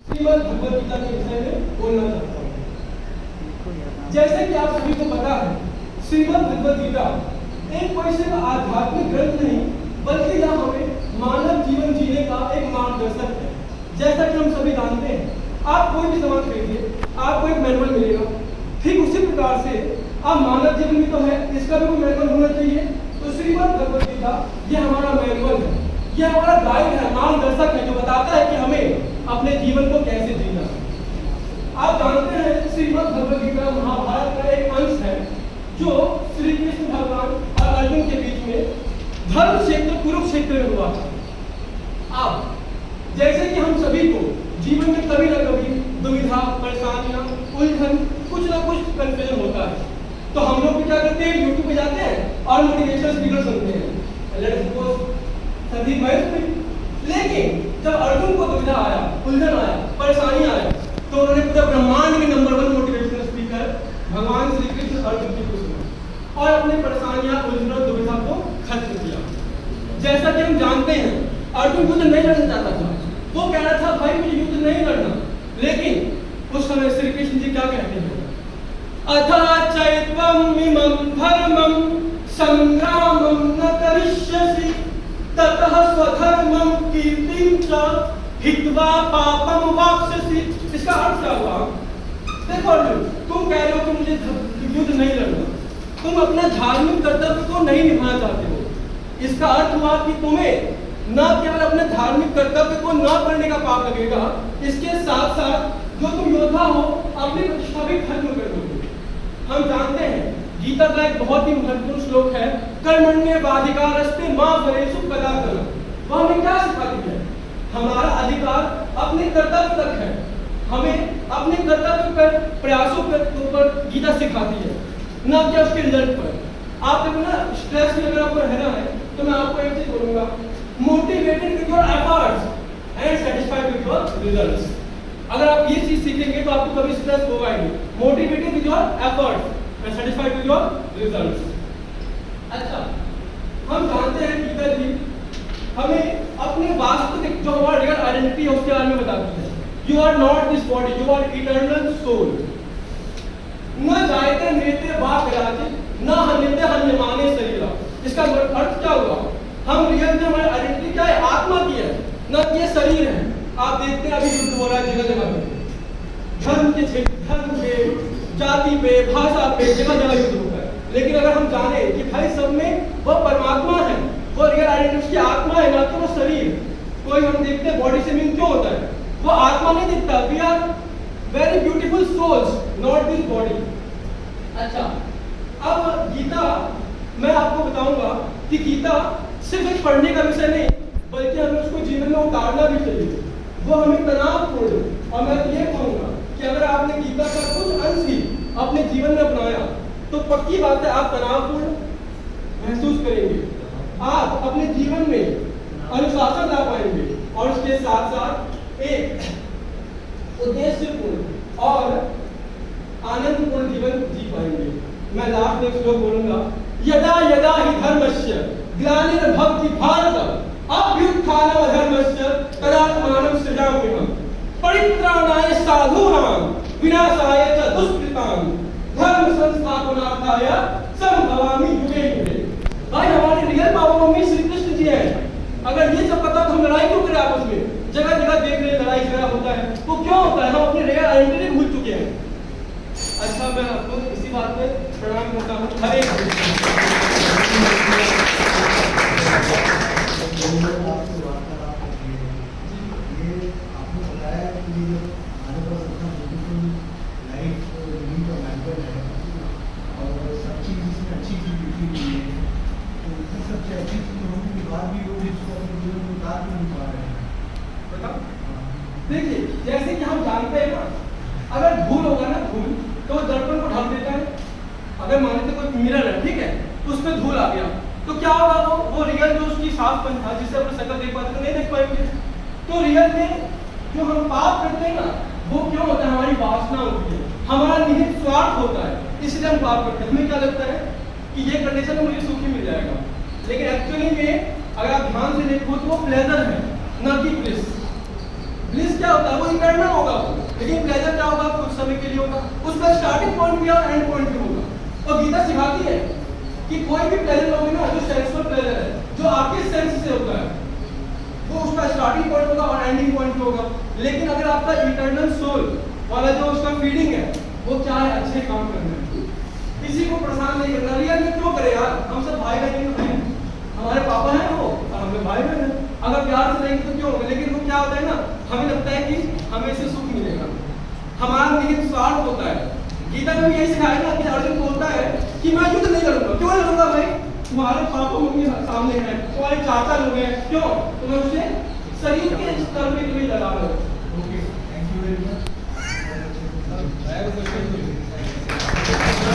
श्रीमद् भगवद गीता के विषय में बोलना चाहता हूँ। जैसे कि आप सभी को पता है, श्रीमद् भगवद गीता एक कोई सिर्फ आध्यात्मिक ग्रंथ नहीं, बल्कि यह हमें मानव जीवन जीने का एक मार्गदर्शक है। जैसा कि हम सभी जानते हैं, आप कोई भी सामान खरीदिए, आपको एक मैनुअल मिलेगा। ठीक उसी प्रकार से आप मानव जीवन भी तो है, इसका भी कोई मैनुअल होना चाहिए। तो श्रीमद् भगवद गीता ये हमारा मैनुअल है, ये हमारा गाइड है, मार्गदर्शक है, जो बताता है कि हमें अपने जीवन को कैसे जीना है। आप जानते हैं श्रीमद् भगवद गीता महाभारत का एक अंश है, जो श्री कृष्ण भगवान और अर्जुन के बीच में धर्म क्षेत्र कुरुक्षेत्र में हुआ था। अब जैसे कि हम सभी को जीवन में कभी ना कभी दुविधा, परेशानियां, उलझन, कुछ ना कुछ कंफ्यूजन होता है, तो हम लोग भी क्या करते हैं, यूट्यूब पे जाते हैं और मोटिवेशनल स्पीकर सुनते हैं। लेट्स सपोज संदीप भाई, लेकिन जब अर्जुन को दुविधा आया, उलझन आया, परेशानी आया, तो उन्होंने पूरा ब्रह्मांड में नंबर 1 मोटिवेशनल स्पीकर भगवान श्री कृष्ण अर्जुन जी को सुना और अपनी परेशानियां, उलझन और दुविधा को खत्म किया। जैसा कि हम जानते हैं, अर्जुन युद्ध नहीं लड़ना चाहता था, वो कह रहा था भाई मुझे युद्ध नहीं लड़ना, लेकिन उस समय श्री कृष्ण जी क्या कहते हैं, अथा चैत्वम् इमं धर्मं संग्रामं न करिष्यसि ततः स्वधर्मं कीर्तिं च हित्वा पापं वाप्स्यसि। इसका अर्थ क्या हुआ? देखो अर्जुन, तुम कह रहे हो कि मुझे युद्ध नहीं लड़ना, तुम अपना धार्मिक कर्तव्य को नहीं निभाना चाहते हो। इसका अर्थ हुआ कि तुम्हें न केवल अपने धार्मिक कर्तव्य को न करने का पाप लगेगा, इसके साथ साथ जो तुम योद्धा हो अपनी प्रतिष्ठा भी खत्म कर दोगे। हम जानते हैं गीता का एक बहुत ही महत्वपूर्ण श्लोक है, कर्मण्येवाधिकारस्ते मा फलेषु कदाचन। वह हमें क्या सिखाती है? हमारा अधिकार अपने कर्तव्य तक है, हमें अपने कर्तव्य पर प्रयासों के ऊपर गीता सिखाती है, न कि उसके रिजल्ट पर। आप देखो ना, स्ट्रेस में अगर आपको रहना है तो मैं आपको एक चीज बोलूंगा, motivated with your efforts and satisfied with your results. अगर आप ये चीज सीखेंगे तो आपको कभी स्ट्रेस होगा ही नहीं। Motivated with your efforts and satisfied with your results. अच्छा, हम जानते हैं गीता जी हमें अपने वास्तविक जो हमारा रियल आइडेंटिटी है उसके बारे में बताती है। You are not this body, you are eternal soul. न जायते मृत्य वा कदाचित न हन्यते हन्यमाने शरीरा। इसका अर्थ क्या हुआ? हम रियल में हमारी आइडेंटिटी क्या है? आत्मा की है, न कि ये शरीर है। आप देखते हैं अभी युद्ध हो रहा है जगह जगह पे, धर्म के क्षेत्र, धर्म पे, जाति पे, भाषा पे, जगह जगह युद्ध होता है। लेकिन अगर हम जाने कि भाई सब में वो परमात्मा है, वो रियल आइडेंटिटी की आत्मा है, ना कि वो शरीर। कोई हम देखते हैं बॉडी शेमिंग क्यों होता है? वो आत्मा नहीं दिखता। We are very beautiful souls, not this body. अच्छा, अब गीता मैं आपको बताऊंगा कि गीता सिर्फ एक पढ़ने का विषय नहीं, बल्कि हमें उसको जीवन में उतारना भी चाहिए। वो हमें तनावपूर्ण, और मैं ये कहूँगा कि अगर आपने गीता का कुछ अंश ही अपने जीवन में अपनाया तो पक्की बात है आप तनावपूर्ण महसूस करेंगे, आप अपने जीवन में अनुशासन ला पाएंगे और उसके साथ साथ एक उद्देश्यपूर्ण और आनंदपूर्ण जीवन जी पाएंगे। मैं लास्ट में श्लोक बोलूंगा, यदा यदा हि धर्मस्य ग्लानिर्भवति भारत अभ्युत्थानम् अधर्मस्य तदात्मानं सृजाम्यहम् परित्राणाय साधूनां विनाशाय च दुष्कृतां धर्म संस्थापनार्थाय संभवामि युगे युगे। भाई हमारे रियल बाबा मम्मी श्री कृष्ण जी हैं। अगर ये सब पता तो हम लड़ाई क्यों करें आपस में? जगह जगह देख रहे हैं लड़ाई झगड़ा होता है, वो क्यों होता है? हम अपनी रियल आइडेंटिटी भूल चुके हैं। अच्छा, मैं आपको इसी बात पे प्रणाम करता हूँ। हरे कृष्ण। देखिए, जैसे कि हम जानते हैं ना, अगर धूल होगा ना, धूल तो दर्पण को ढक देता है। अगर मान लीजिए कोई मिरर है, ठीक है, उसमें धूल आ गया तो क्या होगा? वो रियल जो उसकी साफपन था, जिससे अपने शक्ल देख पाते तो नहीं देख पाएंगे। तो रियल में जो हम पाप करते हैं ना, वो क्यों होता है? हमारी वासना होती है, हमारा निहित स्वार्थ होता है, इसलिए हम पाप करते हैं। हमें क्या लगता है कि ये करने से मुझे सुखी मिल जाएगा, लेकिन एक्चुअली में अगर आप ध्यान से देखो तो वो प्लेजर है, ना कि ब्लिस। ब्लिस क्या होता है? वो इटर्नल उसका स्टार्टिंग पॉइंट भी और एंड पॉइंट भी होगा। और गीता सिखाती है कि कोई भी प्लेजर होगी ना, जो सेंसुअल प्लेजर है, जो आपके सेंस से होता है, वो उसका स्टार्टिंग पॉइंट होगा और एंडिंग पॉइंट होगा। लेकिन अगर आपका इटर्नल सोल वाला जो उसका फीडिंग है, वो क्या है, अच्छे काम करना है, किसी को परेशान नहीं करना। रियल में क्यों करे यार, हम सब भाई बहन हैं, हमारे पापा हैं वो और हम भाई बहन हैं, अगर प्यार से रहेंगे तो क्यों होगा। लेकिन वो क्या होता है ना, हमें लगता है कि हमें इससे सुख मिलेगा, हमारा निहित स्वार्थ होता है। गीता में भी यही सिखाया ना कि अर्जुन बोलता है कि मैं युद्ध नहीं करूंगा। क्यों नहीं करूंगा भाई, तुम्हारे पापा मम्मी सामने हैं, तुम्हारे चाचा लोग हैं, क्यों, तुम्हें उससे शरीर के स्तर पे कोई लगा रहे हो। Okay, thank you very much.